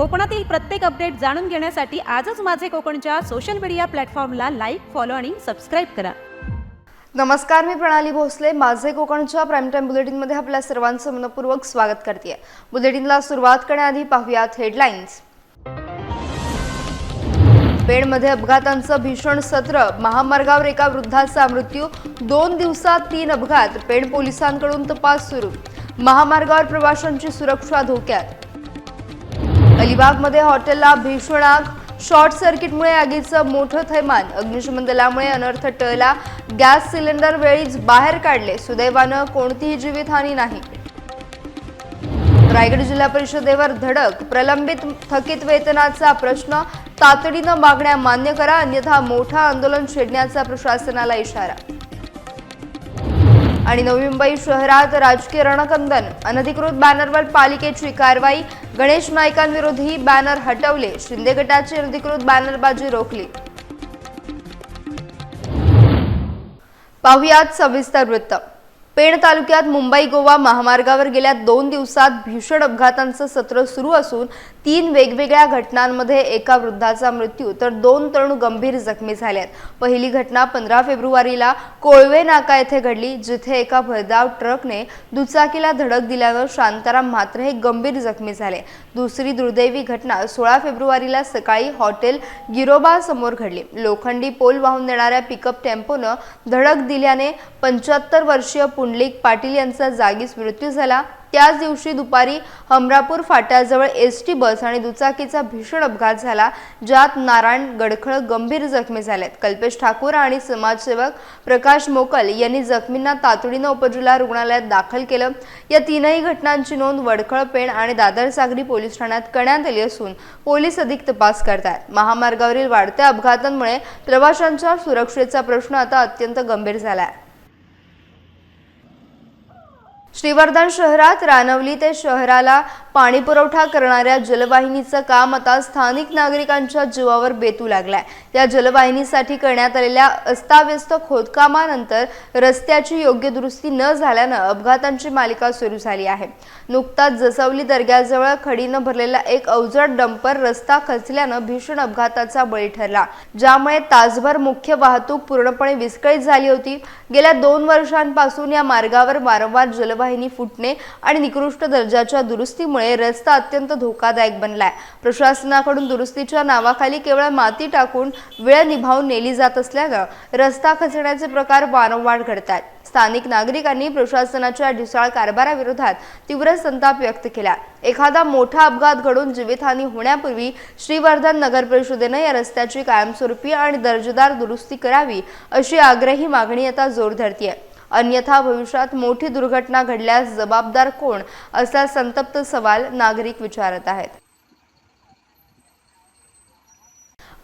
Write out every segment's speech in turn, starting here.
कोकणातील प्रत्येक अपडेट जाणून घेण्यासाठी आजच माझे कोकणच्या सोशल मीडिया प्लॅटफॉर्मला लाईक, फॉलो आणि सबस्क्राईब करा। नमस्कार, मी प्रणाली भोसले। माझे कोकणच्या प्राईम टाइम बुलेटिनमध्ये आपल्या सर्वांचं मनपूर्वक स्वागत करते। बुलेटिनला सुरुवात करण्याआधी पाहूयात हेडलाईन्स। पेणमध्ये अपघातांचं भीषण सत्र, महामार्गावर एका वृद्धाचा मृत्यू, 2 दिवसात 3 अपघात, पेण पोलिसांकडून तपास सुरू। महामार्गावर प्रवाशांची सुरक्षा धोक्यात। अलिबागमध्ये हॉटेलला भीषण आग, शॉर्ट सर्किटमुळे आगीचं मोठं थैमान, अग्निशमन दलामुळे अनर्थ टळला, गॅस सिलेंडर वेळीच बाहेर काढले, सुदैवानं कोणतीही जीवितहानी नाही। रायगड जिल्हा परिषदेवर धडक, प्रलंबित थकीत वेतनाचा प्रश्न, तातडीनं मागण्या मान्य करा, अन्यथा मोठं आंदोलन छेडण्याचा प्रशासनाला इशारा। आणि नवी मुंबई शहरात राजकीय रणकंदन, अनधिकृत बॅनरवर पालिकेची कारवाई, गणेश नाईकांविरोधी बॅनर हटवले, शिंदे गटाची अनधिकृत बॅनरबाजी रोखली। पाहुयात सविस्तर वृत्त। पेण तालुक्यात मुंबई गोवा महामार्गावर गेल्या 2 दिवसात भीषण अपघातांचं सत्र सुरू असून 3 वेगवेगळ्या घटनांमध्ये एका वृद्धाचा मृत्यू तर 2 तरुण गंभीर जखमी झालेत। पहिली घटना 15 फेब्रुवारीला कोळवे नाका येथे घडली, जिथे एका भरधाव ट्रकने दुचाकीला धडक दिल्यानं शांताराम म्हात्रे हे गंभीर जखमी झाले। दुसरी दुर्दैवी घटना 16 फेब्रुवारीला सकाळी हॉटेल गिरोबा समोर घडली। लोखंडी पोल वाहून नेणाऱ्या पिकअप टेम्पोनं धडक दिल्याने 75 वर्षीय पुंडलिक पाटील यांचा जागीच मृत्यू झाला। त्याच दिवशी दुपारी हमरापूर फाट्याजवळ एसटी बस आणि दुचाकीचा भीषण अपघात झाला, ज्यात नारायण गडखळ गंभीर जखमी झालेत। कल्पेश ठाकूर आणि समाजसेवक प्रकाश मोकल यांनी जखमींना तातडीनं उपजिल्हा रुग्णालयात दाखल केलं। या 3ही घटनांची नोंद वडखळ, पेण आणि दादर सागरी पोलीस ठाण्यात करण्यात आली असून पोलीस अधिक तपास करतात। महामार्गावरील वाढत्या अपघातांमुळे प्रवाशांच्या सुरक्षेचा प्रश्न आता अत्यंत गंभीर झाला आहे। श्रीवर्धन शहरात रानवली ते शहराला पाणी पुरवठा करणाऱ्या जलवाहिनीचं काम आता स्थानिक नागरिकांच्या जीवावर बेतू लागलंय। या जलवाहिनीसाठी करण्यात आलेल्या अस्ताव्यस्त खोदकामानंतर रस्त्याची योग्य दुरुस्ती न झाल्यानं अपघातांची मालिका सुरू झाली आहे। नुकताच जसवली दर्ग्याजवळ खडीनं भरलेला एक अवजड डंपर रस्ता खचल्यानं भीषण अपघाताचा बळी ठरला, ज्यामुळे तासभर मुख्य वाहतूक पूर्णपणे विस्कळीत झाली होती। गेल्या 2 वर्षांपासून या मार्गावर वारंवार जलवाहिनी फुटणे आणि निकृष्ट दर्जाच्या दुरुस्तीमुळे रस्ता अत्यंत धोकादायक बनलाय। प्रशासनाकडून दुरुस्तीच्या नावाखाली केवळ माती टाकून वेळ निभावून नेली जात असल्यानं रस्ता खचण्याचे प्रकार वारंवार घडतात। स्थानिक नागरिकांनी प्रशासनाच्या ढिसाळ कारभाराविरोधात तीव्र संताप व्यक्त केला। एखादा मोठा अपघात घडून जीवितहानी होण्यापूर्वी श्रीवर्धन नगर परिषदेने या रस्त्याची कायमस्वरूपी आणि दर्जेदार दुरुस्ती करावी, अशी आग्रही मागणी आता जोर धरतीये। अन्यथा भविष्यात मोठी दुर्घटना घडल्यास जबाबदार कोण, असा संतप्त सवाल नागरिक विचारत आहेत।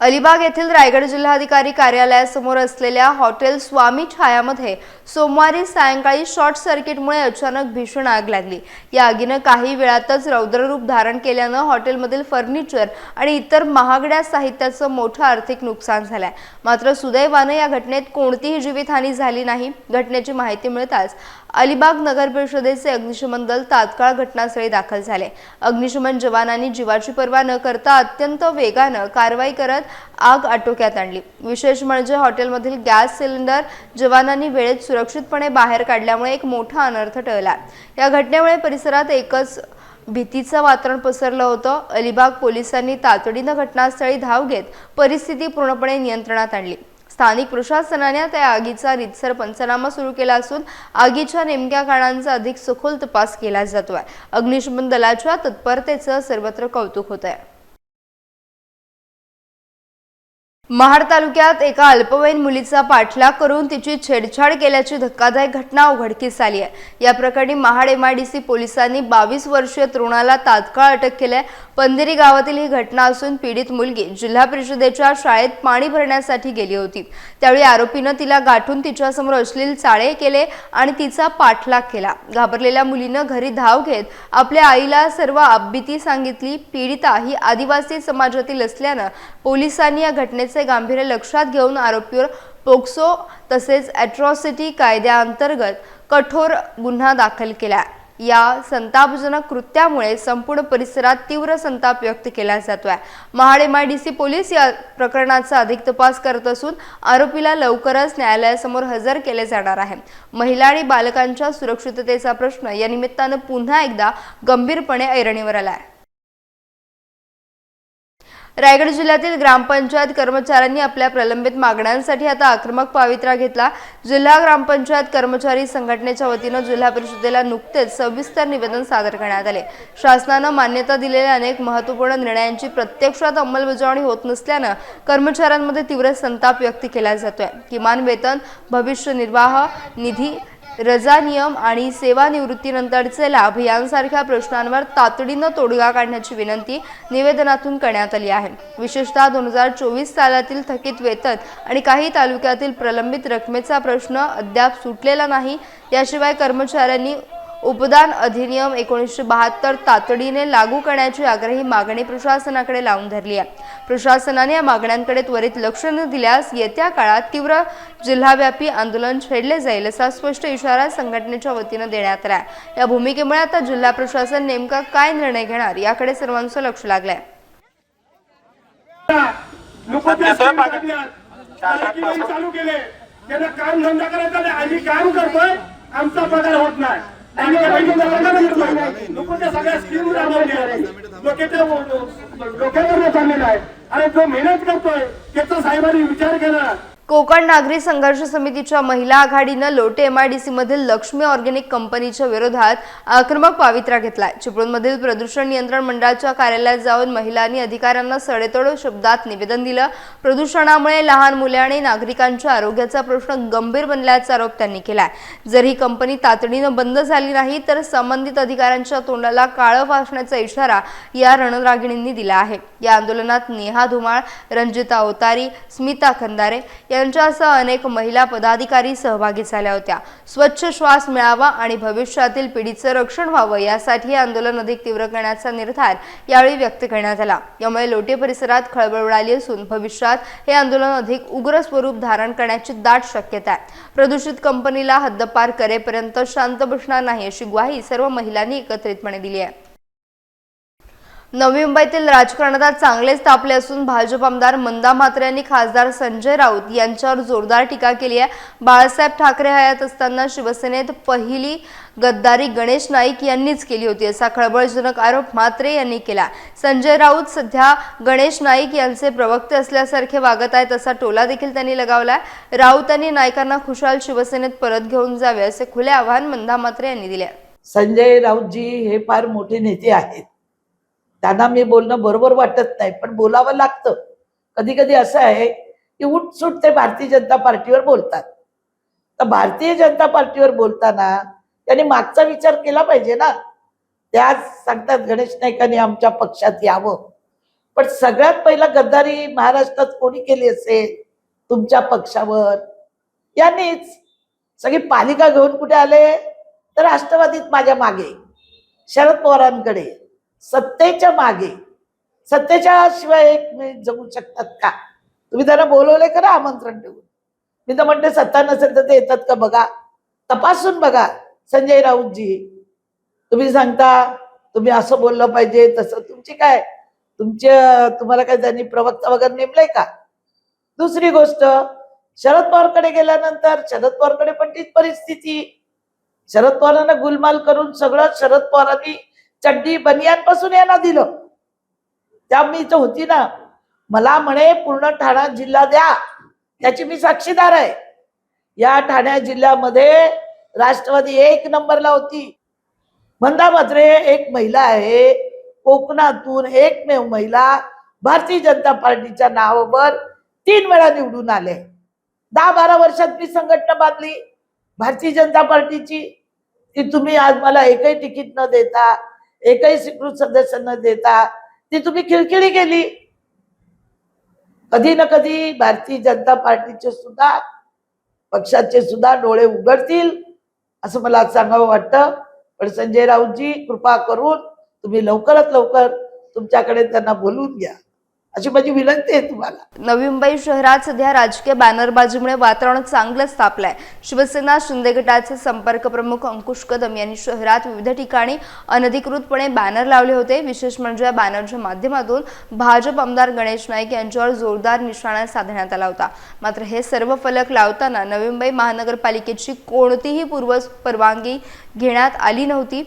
अलिबाग येथील रायगड जिल्हाधिकारी कार्यालयासमोर असलेल्या हॉटेल स्वामी छायामध्ये सोमवारी सायंकाळी शॉर्ट सर्किटमुळे अचानक भीषण आग लागली। या आगीनं काही वेळातच रौद्ररूप धारण केल्यानं हॉटेलमधील फर्निचर आणि इतर महागड्या साहित्याचं मोठं आर्थिक नुकसान झालंय। मात्र सुदैवानं या घटनेत कोणतीही जीवितहानी झाली नाही। घटनेची माहिती मिळताच अलिबाग नगर परिषदेचे अग्निशमन दल तात्काळ घटनास्थळी दाखल झाले। अग्निशमन जवानांनी जीवाची पर्वा न करता अत्यंत वेगानं कारवाई करत आग आटोक्यात आणली। विशेष म्हणजे हॉटेलमधील गॅस सिलेंडर जवानांनी वेळेत सुरक्षितपणे बाहेर काढल्यामुळे एक मोठा अनर्थ टळला। या घटनेमुळे परिसरात एकच भीतीचं वातावरण पसरलं होतं। अलिबाग पोलिसांनी तातडीनं घटनास्थळी धाव घेत परिस्थिती पूर्णपणे नियंत्रणात आणली। स्थानिक प्रशासनाने त्या आगीचा रीतसर पंचनामा सुरू केला असून आगीच्या नेमक्या कारणांचा अधिक सखोल तपास केला जातोय। अग्निशमन दलाच्या तत्परतेचं सर्वत्र कौतुक होत आहे। महाड तालुक्यात एका अल्पवयीन मुलीचा पाठलाग करून तिची छेडछाड केल्याची धक्कादायक घटना उघडकीस आली आहे। या प्रकरणी महाड MIDC पोलिसांनी 22 वर्षीय तरुणाला तात्काळ अटक केली आहे। पंधेरी गावातील ही घटना असून पीडित मुलगी जिल्हा परिषदेच्या शाळेत पाणी भरण्यासाठी गेली होती। त्यावेळी आरोपीनं तिला गाठून तिच्यासमोर अश्लील चाळे केले आणि तिचा पाठलाग केला। घाबरलेल्या मुलीनं घरी धाव घेत आपल्या आईला सर्व आपबीती सांगितली। पीडिता ही आदिवासी समाजातील असल्यानं पोलिसांनी या घटनेचे गांभीर्य लक्षात घेऊन आरोपीवर पोक्सो तसेच अॅट्रॉसिटी कायद्याअंतर्गत कठोर गुन्हा दाखल केला। या संतापजनक कृत्यामुळे संपूर्ण परिसरात तीव्र संताप व्यक्त केला जातोय। महाड MIDC पोलीस या प्रकरणाचा अधिक तपास करत असून आरोपीला लवकरच न्यायालयासमोर हजर केले जाणार आहे। महिला आणि बालकांच्या सुरक्षिततेचा प्रश्न या निमित्तानं पुन्हा एकदा गंभीरपणे ऐरणीवर आलाय। रायगड जिल्ह्यातील ग्रामपंचायत कर्मचाऱ्यांनी आपल्या प्रलंबित मागण्यांसाठी आता आक्रमक पवित्रा घेतला। जिल्हा ग्रामपंचायत कर्मचारी संघटनेच्या वतीनं जिल्हा परिषदेला नुकतेच सविस्तर निवेदन सादर करण्यात आले। शासनानं मान्यता दिलेल्या अनेक महत्त्वपूर्ण निर्णयांची प्रत्यक्षात अंमलबजावणी होत नसल्यानं कर्मचाऱ्यांमध्ये तीव्र संताप व्यक्त केला जातोय। किमान वेतन, भविष्य निर्वाह निधी, रजा नियम आणि सेवानिवृत्तीनंतरचे लाभ यांसारख्या प्रश्नांवर तातडीनं तोडगा काढण्याची विनंती निवेदनातून करण्यात आली आहे। विशेषतः 2024 सालातील थकीत वेतन आणि काही तालुक्यातील प्रलंबित रकमेचा प्रश्न अद्याप सुटलेला नाही। याशिवाय कर्मचाऱ्यांनी उपदान अधिनियम 1972 तातडीने लागू करण्याची आग्रही मागणी प्रशासनाकडे लावून धरली आहे। प्रशासनाने या मागण्यांकडे त्वरित लक्ष न दिल्यास येत्या काळात तीव्र जिल्हाव्यापी आंदोलन छेडले जाईल असा स्पष्ट इशारा संघटनेच्या वतीनं देण्यात आला आहे। या भूमिकेमुळे आता जिल्हा प्रशासन नेमका काय निर्णय घेणार याकडे सर्वांचं लक्ष लागलंय। चालू केले त्यांना काम धंदा करायचा नाही, आम्ही काम करतोय, आमचा पगार होत नाही। लोकांच्या सगळ्या स्कीम राबवल्या डोक्यावर चाललेला आहे आणि जो मेहनत करतोय त्याचा साहेबांनी विचार केला। कोकण नागरी संघर्ष समितीच्या महिला आघाडीनं लोटे MIDC मधील लक्ष्मी ऑर्गॅनिक कंपनीच्या विरोधात आक्रमक पवित्रा घेतलाय। चिपळूणमधील प्रदूषण नियंत्रण मंडळाच्या कार्यालयात जाऊन महिलांनी अधिकाऱ्यांना सडेतोड शब्दात निवेदन दिलं। प्रदूषणामुळे लहान मुले आणि नागरिकांच्या आरोग्याचा प्रश्न गंभीर बनल्याचा आरोप त्यांनी केलाय। जर ही कंपनी तातडीनं बंद झाली नाही तर संबंधित अधिकाऱ्यांच्या तोंडाला काळं फासण्याचा इशारा या रणरागिणींनी दिला आहे। या आंदोलनात नेहा धुमाळ, रंजिता ओतारी, स्मिता खंदारे यांच्यासह अनेक महिला पदाधिकारी सहभागी झाल्या होत्या। स्वच्छ श्वास मिळावा आणि भविष्यातील पिढीचं रक्षण व्हावं यासाठी आंदोलन अधिक तीव्र करण्याचा निर्धार यावेळी व्यक्त करण्यात आला। यामुळे लोटे परिसरात खळबळ उडाली असून भविष्यात हे आंदोलन अधिक उग्र स्वरूप धारण करण्याची दाट शक्यता आहे। प्रदूषित कंपनीला हद्दपार करेपर्यंत शांत बसणार नाही अशी ग्वाही सर्व महिलांनी एकत्रितपणे दिली आहे। नवी मुंबईतील राजकारणात चांगलेच तापले असून भाजप आमदार मंदा म्हात्रे यांनी खासदार संजय राऊत यांच्यावर जोरदार टीका केली आहे। बाळासाहेब ठाकरे हयात असताना शिवसेनेत पहिली गद्दारी गणेश नाईक यांनीच केली होती असा खळबळजनक आरोप म्हात्रे यांनी केला। संजय राऊत सध्या गणेश नाईक यांचे प्रवक्ते असल्यासारखे वागत आहेत असा टोला देखील त्यांनी लगावलाय। राऊतांनी नाईकांना खुशाल शिवसेनेत परत घेऊन जावे असे खुले आवाहन मंदा म्हात्रे यांनी दिले। संजय राऊतजी हे फार मोठे नेते आहेत, त्यांना मी बोलणं बरोबर वाटत नाही, पण बोलावं लागतं। कधी कधी असं आहे की उठसूट ते भारतीय जनता पार्टीवर बोलतात। तर भारतीय जनता पार्टीवर बोलताना त्यांनी मागचा विचार केला पाहिजे ना। त्याच सांगतात गणेश नाईकांनी आमच्या पक्षात यावं, पण सगळ्यात पहिला गद्दारी महाराष्ट्रात कोणी केली असेल तुमच्या पक्षावर? यांनीच। सगळी पालिका घेऊन कुठे आले तर राष्ट्रवादीत माझ्या मागे, शरद पवारांकडे, सत्तेच्या मागे। सत्तेच्या शिवाय एक मिनिट जगू शकतात का? तुम्ही त्यांना बोलवले करा आमंत्रण देऊन। मी तर म्हणते सत्ता नसेल तर ते येतात का बघा, तपासून बघा। संजय राऊतजी तुम्ही सांगता तुम्ही असं बोललं पाहिजे तसं, तुमची काय तुम्हाला काय त्यांनी प्रवक्ता वगैरे नेमलंय का? दुसरी गोष्ट, शरद पवारकडे गेल्यानंतर शरद पवारकडे पण तीच परिस्थिती। शरद पवारांना गुलमाल करून सगळं शरद पवारांनी चड्डी बनियानपासून यांना दिलं। त्या मी इथं होती ना, मला म्हणे पूर्ण ठाणा जिल्हा द्या, त्याची मी साक्षीदार आहे। या ठाणे जिल्ह्यामध्ये राष्ट्रवादी 1 नंबरला होती। मंदा म्हात्रे एक महिला आहे, कोकणातून एकमेव महिला भारतीय जनता पार्टीच्या नावावर 3 वेळा निवडून आले। 10-12 वर्षात मी संघटना बांधली भारतीय जनता पार्टीची, की तुम्ही आज मला एकही तिकीट न देता, एकही स्वीकृत सदस्य न देता ती तुम्ही खिळखिळी केली। कधी ना कधी भारतीय जनता पार्टीचे सुद्धा पक्षाचे सुद्धा डोळे उघडतील असं मला सांगावं वाटतं। पण संजय राऊतजी कृपा करून तुम्ही लवकरात लवकर तुमच्याकडे त्यांना बोलवून घ्या अशी माझी विनंती आहे तुम्हाला. नवी मुंबई शहरात सध्या राजकीय बॅनरबाजीमुळे वातावरण चांगलंच तापलंय. शिवसेना शिंदे गटाचे संपर्क प्रमुख अंकुश कदम यांनी शहरात विविध ठिकाणी अनधिकृतपणे बॅनर लावले होते. विशेष म्हणजे या बॅनरच्या माध्यमातून भाजप आमदार गणेश नाईक यांच्यावर जोरदार निशाणा साधण्यात आला होता. मात्र हे सर्व फलक लावताना नवी मुंबई महानगरपालिकेची कोणतीही पूर्व परवानगी घेण्यात आली नव्हती.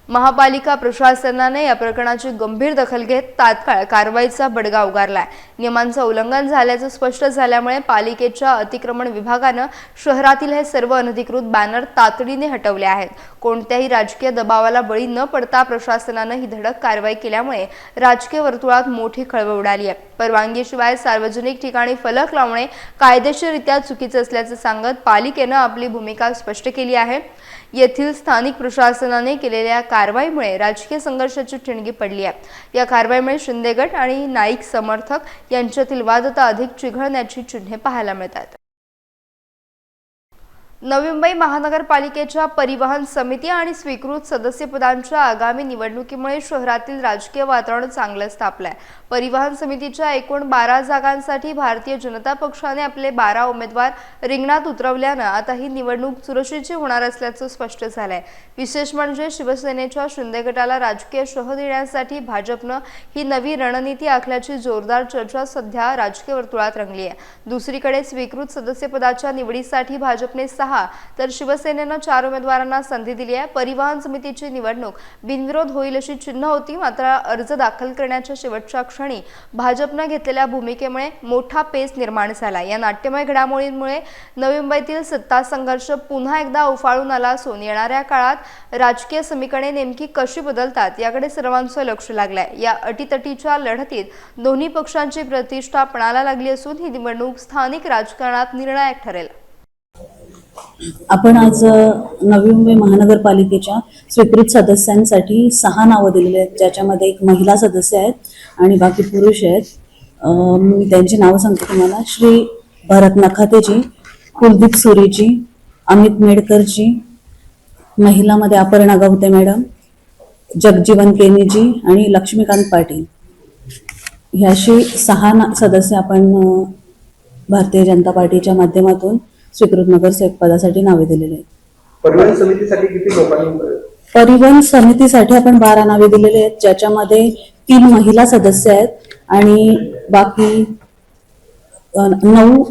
महापालिका प्रशासनाने या प्रकरणाची गंभीर दखल घेत तात्काळ कारवाईचा बडगा उगारलाय. नियमांचं उल्लंघन झाल्याचं स्पष्ट झाल्यामुळे पालिकेच्या अतिक्रमण विभागानं शहरातील हे सर्व अनधिकृत बॅनर तातडीने हटवले आहेत. कोणत्याही राजकीय दबावाला बळी न पडता प्रशासनानं ही धडक कारवाई केल्यामुळे राजकीय वर्तुळात मोठी खळबळ उडाली आहे. परवानगीशिवाय सार्वजनिक ठिकाणी फलक लावणे कायदेशीररित्या चुकीचं असल्याचं सांगत पालिकेनं आपली भूमिका स्पष्ट केली आहे. येथील स्थानिक प्रशासनाने केलेल्या कारवाईमुळे राजकीय संघर्षाची ठिणगी पडली आहे. या कारवाईमुळे शिंदे गट आणि नाईक समर्थक यांच्यातील वाद आता अधिक चिघळण्याची चिन्हे पाहायला मिळतात. नवी मुंबई महानगरपालिकेच्या परिवहन समिती आणि स्वीकृत सदस्यपदांच्या आगामी निवडणुकीमुळे शहरातील राजकीय वातावरण चांगलंच तापलंय. परिवहन समितीच्या एकूण 12 जागांसाठी भारतीय जनता पक्षाने आपले 12 उमेदवार रिंगणात उतरवल्यानं आता ही निवडणूक चुरशीची होणार असल्याचं स्पष्ट झालंय. विशेष म्हणजे शिवसेनेच्या शिंदे गटाला राजकीय शह देण्यासाठी भाजपनं ही नवी रणनीती आखल्याची जोरदार चर्चा सध्या राजकीय वर्तुळात रंगली आहे. दुसरीकडे स्वीकृत सदस्यपदाच्या निवडीसाठी भाजपने 6 तर शिवसेनेनं 4 उमेदवारांना संधी दिली आहे. परिवहन समितीची निवडणूक बिनविरोध होईल अशी चिन्ह होती. मात्र अर्ज दाखल करण्याच्या शेवटच्या क्षणी भाजपनं घेतलेल्या भूमिकेमुळे मोठा पेच निर्माण झाला. या नाट्यमय घडामोडींमुळे नवी मुंबईतील सत्ता संघर्ष पुन्हा एकदा उफाळून आला असून येणाऱ्या काळात राजकीय समीकरणे नेमकी कशी बदलतात याकडे सर्वांचं लक्ष लागलंय. या अटीतटीच्या लढतीत दोन्ही पक्षांची प्रतिष्ठा पणाला लागली असून ही निवडणूक स्थानिक राजकारणात निर्णायक ठरेल. आपण आज नवी मुंबई महानगरपालिकेच्या स्वीकृत सदस्यांसाठी 6 नावं दिलेली आहेत, ज्याच्यामध्ये एक महिला सदस्य आहेत आणि बाकी पुरुष आहेत. मी त्यांची नावं सांगते तुम्हाला. श्री भरत नखातेजी, कुलदीप सुरीजी, अमित मेडकरजी, महिलामध्ये अपर्णा गवते मॅडम, जगजीवन केनीजी आणि लक्ष्मीकांत पाटील. ही अशी 6 सदस्य आपण भारतीय जनता पार्टीच्या माध्यमातून स्वीकृत नगरसेवक पदासाठी नावे दिलेले आहेत. परिवहन समितीसाठी किती लोकांनी? परिवहन समितीसाठी आपण 12 नावे दिलेले आहेत, ज्याच्यामध्ये 3 महिला सदस्य आहेत आणि बाकी 9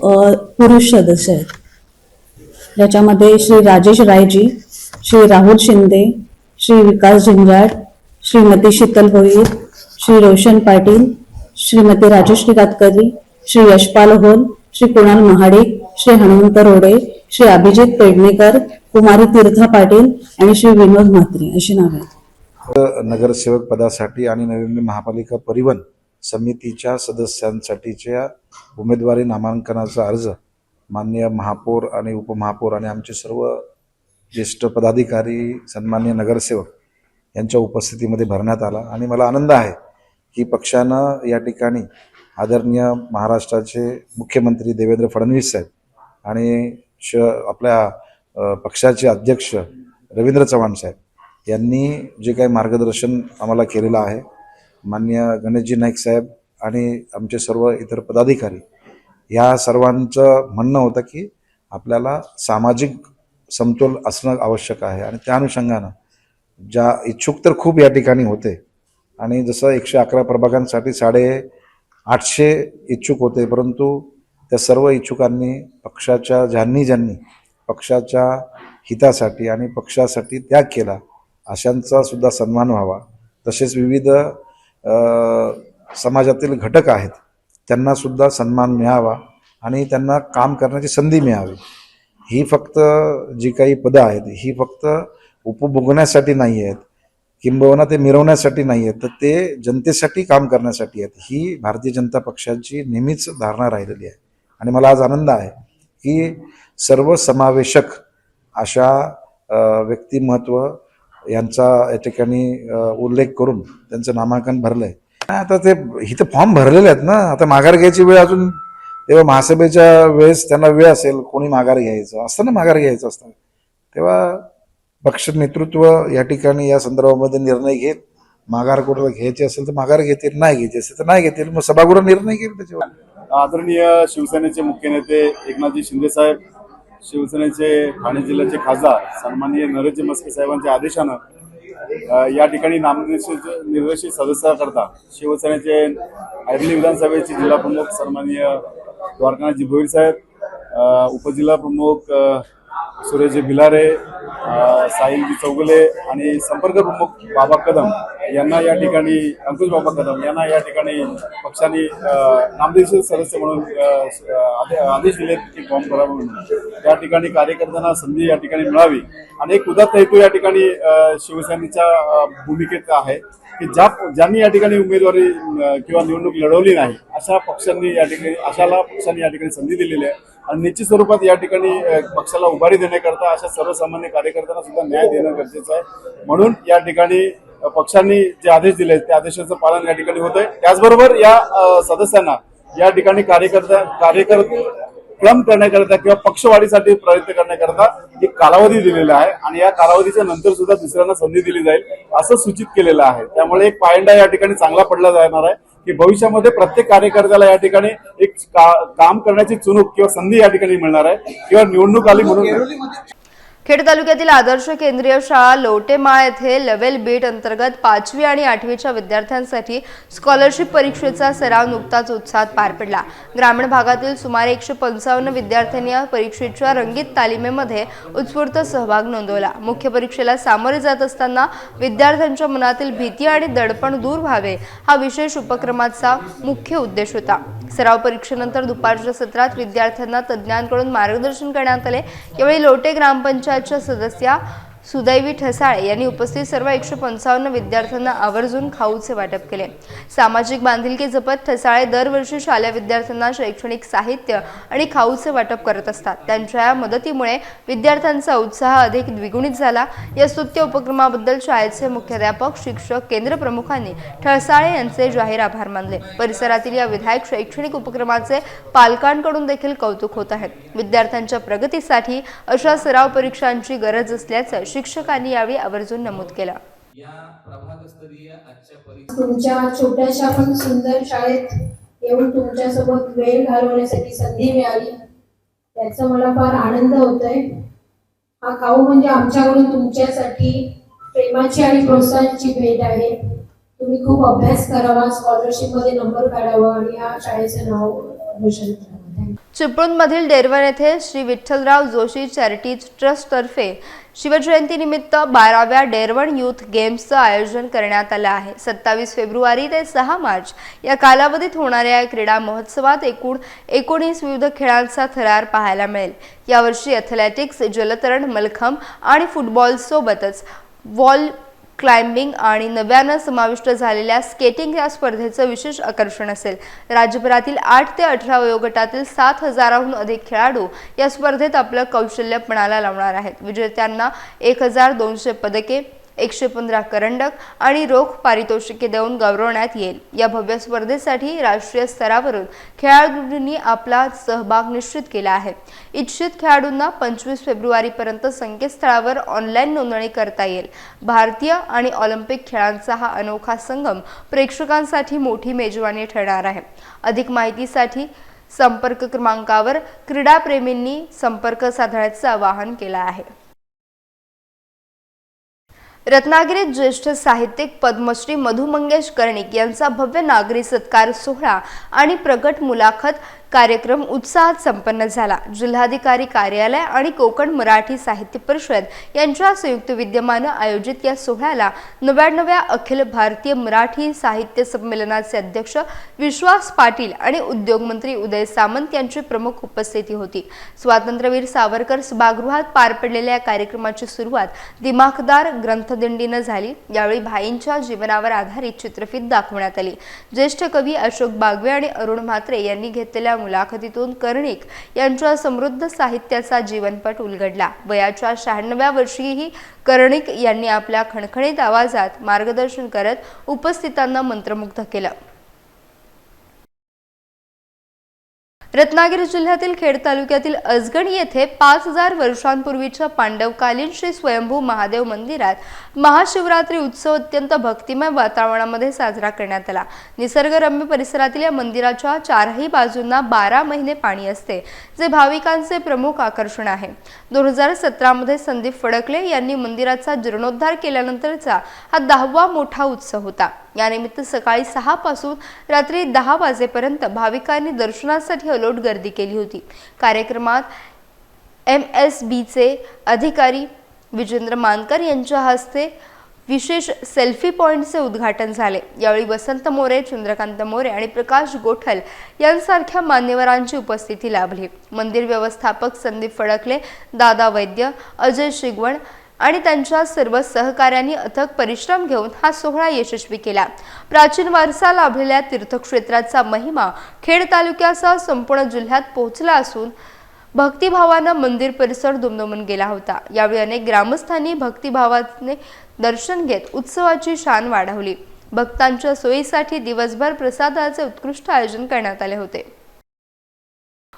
पुरुष सदस्य आहेत. ज्याच्यामध्ये श्री राजेश रायजी, श्री राहुल शिंदे, श्री विकास झिंजाट, श्रीमती शीतल भोईर, श्री रोशन पाटील, श्रीमती राजश्री कातकरी, श्री यशपाल होल, श्री कुणाल महाडिक, श्री हनुमंत रोडे, श्री अभिजित पेडणेकर, कुमारी तीर्था पाटील आणि श्री विनोद म्हात्रे अशी नावे आहेत. नगरसेवक पदासाठी आणि नवी मुंबई महापालिका परिवहन समितीच्या सदस्यांसाठीच्या उमेदवारी नामांकनाचा अर्ज माननीय महापौर आणि उपमहापौर आणि आमचे सर्व ज्येष्ठ पदाधिकारी, सन्माननीय नगरसेवक यांच्या उपस्थितीमध्ये भरण्यात आला. आणि मला आनंद आहे की पक्षानं या ठिकाणी आदरणीय महाराष्ट्राचे मुख्यमंत्री देवेंद्र फडणवीस साहेब आणि आपल्या पक्षाचे अध्यक्ष रवींद्र चव्हाण साहेब यांनी जे काही मार्गदर्शन आम्हाला केलेलं आहे, माननीय गणेशजी नाईक साहेब आणि आमचे सर्व इतर पदाधिकारी, या सर्वांचं म्हणणं होतं की आपल्याला सामाजिक समतोल असणं आवश्यक आहे. आणि त्या अनुषंगानं ज्या इच्छुक तर खूप या ठिकाणी होते आणि जसं 111 प्रभागांसाठी 850 इच्छुक होते, परंतु त्या सर्व इच्छुकांनी पक्षाच्या ज्यांनी पक्षाच्या हितासाठी आणि पक्षासाठी त्याग केला अशांचा सुद्धा सन्मान व्हावा. तसेच विविध समाजातील घटक आहेत त्यांना सुद्धा सन्मान मिळावा आणि त्यांना काम करण्याची संधी मिळावी. ही फक्त जी काही पदं आहेत ही फक्त उपभोगण्यासाठी नाही आहेत, किंबहुना ते मिरवण्यासाठी नाही आहेत, तर ते जनतेसाठी काम करण्यासाठी आहेत. ही भारतीय जनता पक्षाची नेहमीच धारणा राहिलेली आहे. आणि मला आज आनंद आहे की सर्व समावेशक अशा व्यक्तिमत्व यांचा या ठिकाणी उल्लेख करून त्यांचं नामांकन भरलं आहे. आता ते इथं फॉर्म भरलेले आहेत ना, आता माघार घ्यायची वेळ अजून तेव्हा महासभेच्या वेळेस त्यांना वेळ असेल, कोणी माघार घ्यायचं असतं ना, माघार घ्यायचं असतं, तेव्हा पक्ष नेतृत्व या ठिकाणी या संदर्भामध्ये निर्णय घेत माघार कोणाला घ्यायची असेल तर माघार घेतील, नाही घ्यायची असेल तर नाही घेतील. मग सभागृह निर्णय घेईल त्याच्यावर. आदरणीय शिवसेनेचे मुख्य नेते एकनाथजी शिंदे साहेब, शिवसेनेचे ठाणे जिल्ह्याचे खासदार सन्माननीय नरेंद्र मस्के साहेबांच्या आदेशानं या ठिकाणी नामनिर्देशित सदस्याकरता शिवसेनेचे ऐरली विधानसभेचे जिल्हा प्रमुख सन्माननीय द्वारकानाथजी भोईर साहेब, उपजिल्हा प्रमुख सुरेशजी भिलारे, साहिलजी चौगुले आणि संपर्क प्रमुख बाबा कदम यांना या ठिकाणी, अंकुश बाबा कदम यांना या ठिकाणी पक्षाने नामनिर्देशित सदस्य म्हणून आदेश दिले की फॉर्म भरा म्हणून. या ठिकाणी कार्यकर्त्यांना संधी या ठिकाणी मिळावी आणि एक उदात्त हेतू या ठिकाणी शिवसेनेच्या भूमिकेत आहे की ज्यांनी या ठिकाणी उमेदवारी किंवा निवडणूक लढवली नाही अशा पक्षांनी या ठिकाणी संधी दिलेली आहे. आणि निश्चित स्वरूपात या ठिकाणी पक्षाला उभारी देण्याकरता अशा सर्वसामान्य कार्यकर्त्यांना सुद्धा न्याय देणं गरजेचं आहे. म्हणून या ठिकाणी पक्षांनी जे आदेश दिले त्या आदेशाचं पालन या ठिकाणी होत आहे. त्याचबरोबर या सदस्यांना या ठिकाणी क्रम करण्याकरता किंवा पक्षवाढीसाठी प्रयत्न करण्याकरता एक कालावधी दिलेला आहे आणि या कालावधीच्या नंतर सुद्धा दुसऱ्यांना संधी दिली जाईल असं सूचित केलेलं आहे. त्यामुळे एक पायंडा या ठिकाणी चांगला पडला जाणार आहे की भविष्यामध्ये प्रत्येक कार्यकर्त्याला या ठिकाणी एक काम करण्याची चुणूक किंवा संधी या ठिकाणी मिळणार आहे किंवा निवडणूक आली म्हणून. खेड तालुक्यातील आदर्श केंद्रीय शाळा लोटेमाळ येथे लेव्हल बीट अंतर्गत 5वी आणि 8वीच्या विद्यार्थ्यांसाठी स्कॉलरशिप परीक्षेचा सराव नुकताच उत्साहात पार पडला. ग्रामीण भागातील सुमारे 155 विद्यार्थ्यांनी या परीक्षेच्या रंगीत तालिमेमध्ये उत्स्फूर्त सहभाग नोंदवला. मुख्य परीक्षेला सामोरे जात असताना विद्यार्थ्यांच्या मनातील भीती आणि दडपण दूर व्हावे हा विशेष उपक्रमाचा मुख्य उद्देश होता. सराव परीक्षेनंतर दुपारच्या सत्रात विद्यार्थ्यांना तज्ज्ञांकडून मार्गदर्शन करण्यात आले. यावेळी लोटे ग्रामपंचायतच्या सदस्या सुदैवी ठसाळे यांनी उपस्थित सर्व 155 विद्यार्थ्यांना आवर्जून खाऊचे वाटप केले. सामाजिक बांधिलकी जपत ठसाळे दरवर्षी शालेय विद्यार्थ्यांना शैक्षणिक साहित्य आणि खाऊचे वाटप करत असतात. त्यांच्या या मदतीमुळे विद्यार्थ्यांचा उत्साह अधिक द्विगुणित झाला. या स्तुत्य उपक्रमाबद्दल शाळेचे मुख्याध्यापक, शिक्षक, केंद्र प्रमुखांनी ठसाळे यांचे जाहीर आभार मानले. परिसरातील या विधायक शैक्षणिक उपक्रमाचे पालकांकडून देखील कौतुक होत आहे. विद्यार्थ्यांच्या प्रगतीसाठी अशा सराव परीक्षांची गरज असल्याचं शिक्षकांनी यावेळी आवर्जून नमूद केलं. तुमच्या छोट्याशा पण सुंदर शाळेत येऊन तुमच्यासोबत वेळ घालवण्यासाठी संधी मिळाली त्याचा मला फार आनंद होतोय. हा खाऊ म्हणजे आमच्याकडून तुमच्यासाठी प्रेमाची आणि प्रोत्साहनाची भेट आहे. तुम्ही खूप अभ्यास करावा, स्कॉलरशिप मध्ये नंबर काढावा आणि या शाळेचं नाव रोशन करावं. चिपळूणमधील डेरवण येथे श्री विठ्ठलराव जोशी चॅरिटी ट्रस्ट तर्फे शिवजयंतीनिमित्त 12व्या डेरवण युथ गेम्सचं आयोजन करण्यात आलं आहे. 27 फेब्रुवारी ते 6 मार्च या कालावधीत होणाऱ्या या क्रीडा महोत्सवात एकूण 19 विविध खेळांचा थरार पाहायला मिळेल. यावर्षी ॲथलेटिक्स, जलतरण, मलखांब आणि फुटबॉल सोबतच वॉल क्लाइम्बिंग आणि नव्यानं समाविष्ट झालेल्या स्केटिंग या स्पर्धेचं विशेष आकर्षण असेल. राज्यभरातील 8 ते 18 वयोगटातील 7,000हून अधिक खेळाडू या स्पर्धेत आपलं कौशल्य पणाला लावणार आहेत. विजेत्यांना 1,200 पदके, 115 करंडक आणि रोख पारितोषिके देऊन गौरवण्यात येईल. या भव्य स्पर्धेसाठी राष्ट्रीय स्तरावरून खेळाडूंनी आपला सहभाग निश्चित केला आहे. इच्छित खेळाडूंना 25 फेब्रुवारीपर्यंत संकेतस्थळावर ऑनलाईन नोंदणी करता येईल. भारतीय आणि ऑलिम्पिक खेळांचा हा अनोखा संगम प्रेक्षकांसाठी मोठी मेजवानी ठरणार आहे. अधिक माहितीसाठी संपर्क क्रमांकावर क्रीडाप्रेमींनी संपर्क साधण्याचं आवाहन केलं आहे. रत्नागिरीत ज्येष्ठ साहित्यिक पद्मश्री मधु मंगेश कर्णिक यांचा भव्य नागरी सत्कार सोहळा आणि प्रगट मुलाखत कार्यक्रम उत्साहात संपन्न झाला. जिल्हाधिकारी कार्यालय आणि कोकण मराठी साहित्य परिषद यांच्या संयुक्त विद्यमानं आयोजित या सोहळ्याला 99व्या अखिल भारतीय मराठी साहित्य संमेलनाचे अध्यक्ष विश्वास पाटील आणि उद्योगमंत्री उदय सामंत यांची प्रमुख उपस्थिती होती. स्वातंत्र्यवीर सावरकर सभागृहात पार पडलेल्या या कार्यक्रमाची सुरुवात दिमाखदार ग्रंथदिंडीनं झाली. यावेळी भाईंच्या जीवनावर आधारित चित्रफित दाखवण्यात आली. ज्येष्ठ कवी अशोक बागवे आणि अरुण म्हात्रे यांनी घेतलेल्या मुलाखतीतून कर्णिक यांच्या समृद्ध साहित्याचा जीवनपट उलगडला. वयाच्या 96व्या वर्षीही कर्णिक यांनी आपल्या खणखणीत आवाजात मार्गदर्शन करत उपस्थितांना मंत्रमुग्ध केलं. रत्नागिरी जिल्ह्यातील खेड तालुक्यातील अजगणी येथे 5000 वर्षांपूर्वीच्या पांडवकालीन श्री स्वयंभू महादेव मंदिरात महाशिवरात्री उत्सव अत्यंत भक्तिमय वातावरणामध्ये साजरा करण्यात आला। निसर्गरम्य परिसरातील या मंदिराच्या चारही बाजूंना 12 महिने पाणी असते, जे भाविकांचे प्रमुख आकर्षण आहे। 2017 मध्ये संदीप फडकले यांनी मंदिराचा जीर्णोद्धार केल्यानंतरचा हा 10वा मोठा उत्सव होता। यानिमित्त सकाळी 6 पासून रात्री 10 वाजेपर्यंत भाविकांनी दर्शनासाठी अलोट गर्दी केली होती। कार्यक्रमात MSBचे अधिकारी विजेंद्र मानकर यांच्या हस्ते विशेष सेल्फी पॉइंटचे उद्घाटन झाले। यावेळी वसंत मोरे, चंद्रकांत मोरे आणि प्रकाश गोठल यांसारख्या मान्यवरांची उपस्थिती लाभली। मंदिर व्यवस्थापक संदीप फडकले, दादा वैद्य, अजय शिगवण आणि त्यांच्या सर्व सहकाऱ्यांनी अथक परिश्रम घेऊन हा सोहळा यशस्वी केला। प्राचीन वारसा लाभलेल्या तीर्थक्षेत्राचा महिमा खेड तालुक्यासह संपूर्ण जिल्ह्यात पोहोचला असून भक्तिभावानं मंदिर परिसर दुमदुमून गेला होता। यावेळी अनेक ग्रामस्थांनी भक्तिभावाने दर्शन घेत उत्सवाची शान वाढवली। भक्तांच्या सोयीसाठी दिवसभर प्रसादाचे उत्कृष्ट आयोजन करण्यात आले होते।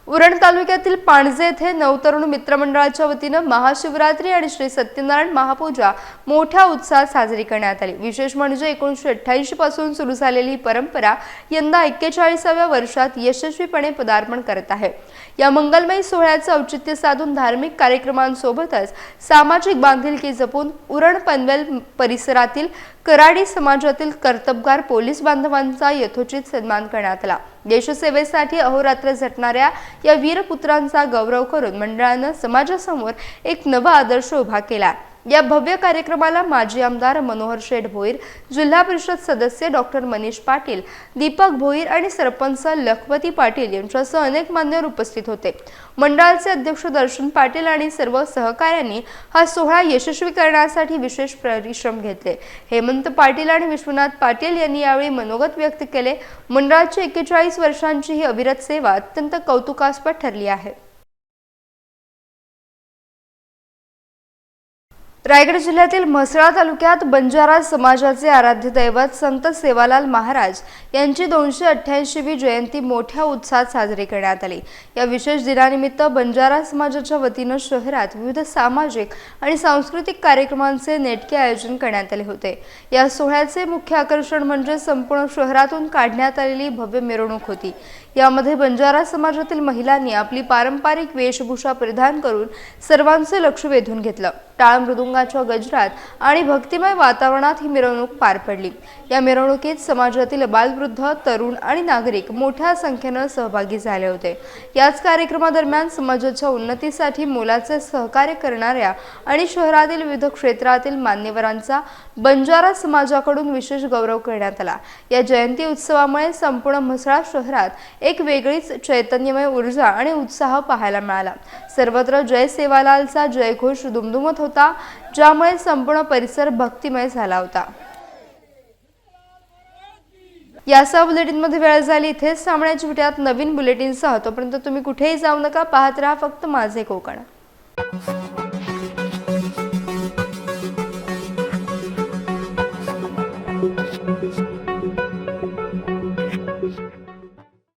उरण तालुक्यातील पाणजे येथे नवतरुण मित्रमंडळाच्या वतीने महाशिवरात्री आणि श्री सत्यनारायण महापूजा मोठ्या उत्साहात साजरी करण्यात आली। विशेष म्हणजे 1988 पासून सुरू झालेली ही परंपरा यंदा 41व्या वर्षात यशस्वीपणे पदार्पण करत आहे। या मंगलमयी सोहळ्याचे औचित्य साधून धार्मिक कार्यक्रमांसोबतच सामाजिक बांधिलकी जपून उरण पनवेल परिसरातील कराडी समाजातील कर्तबगार पोलीस बांधवांचा यथोचित सन्मान करण्यात आला। देशसेवेसाठी अहोरात्र झटणाऱ्या या वीरपुत्रांचा गौरव करून मंडळाने समाजासमोर एक नवा आदर्श उभा केला। या भव्य कार्यक्रमाला माजी आमदार मनोहर शेठ भोईर, जिल्हा परिषद सदस्य डॉक्टर मनीष पाटील, दीपक भोईर आणि सरपंच लखपती पाटील यांच्यासह अनेक मान्यवर उपस्थित होते। मंडळाचे अध्यक्ष दर्शन पाटील आणि सर्व सहकाऱ्यांनी हा सोहळा यशस्वी करण्यासाठी विशेष परिश्रम घेतले। हेमंत पाटील आणि विश्वनाथ पाटील यांनी यावेळी मनोगत व्यक्त केले। मंडळाची 41 वर्षांची ही अविरत सेवा अत्यंत कौतुकास्पद ठरली आहे। रायगड जिल्ह्यातील म्हसळा तालुक्यात बंजारा समाजाचे आराध्य दैवत संत सेवालाल महाराज यांची 288वी जयंती मोठ्या उत्साहात साजरी करण्यात आली। या विशेष दिनानिमित्त बंजारा समाजाच्या वतीने शहरात विविध सामाजिक आणि सांस्कृतिक कार्यक्रमांचे नेटके आयोजन करण्यात आले होते। या सोहळ्याचे मुख्य आकर्षण म्हणजे संपूर्ण शहरातून काढण्यात आलेली भव्य मिरवणूक होती। यामध्ये बंजारा समाजातील महिलांनी आपली पारंपरिक वेशभूषा परिधान करून सर्वांचे लक्ष वेधून घेतलं। टाळ मृदुंगाच्या गजरात आणि भक्तिमय वातावरणात ही मिरवणूक पार पडली। या मिरवणुकीत समाजातील बालवृद्ध, तरुण आणि नागरिक मोठ्या संख्येने सहभागी झाले होते। याच कार्यक्रमादरम्यान समाजाच्या उन्नतीसाठी मोलाचे सहकार्य करणाऱ्या आणि शहरातील विविध क्षेत्रातील मान्यवरांचा बंजारा समाजाकडून विशेष गौरव करण्यात आला। या जयंती उत्सवामुळे संपूर्ण म्हसळा शहरात एक वेगळीच चैतन्यमय ऊर्जा आणि उत्साह पाहायला मिळाला। सर्वत्र जय सेवालालचा जयघोष दुमदुमत होता, ज्यामुळे संपूर्ण परिसर भक्तिमय झाला होता। यासह बुलेटिनमध्ये वेळ झाली। इथेच थांबण्याची भेटूयात नवीन बुलेटिनसह। तोपर्यंत तुम्ही कुठेही जाऊ नका, पाहत राहा फक्त माझे कोकण।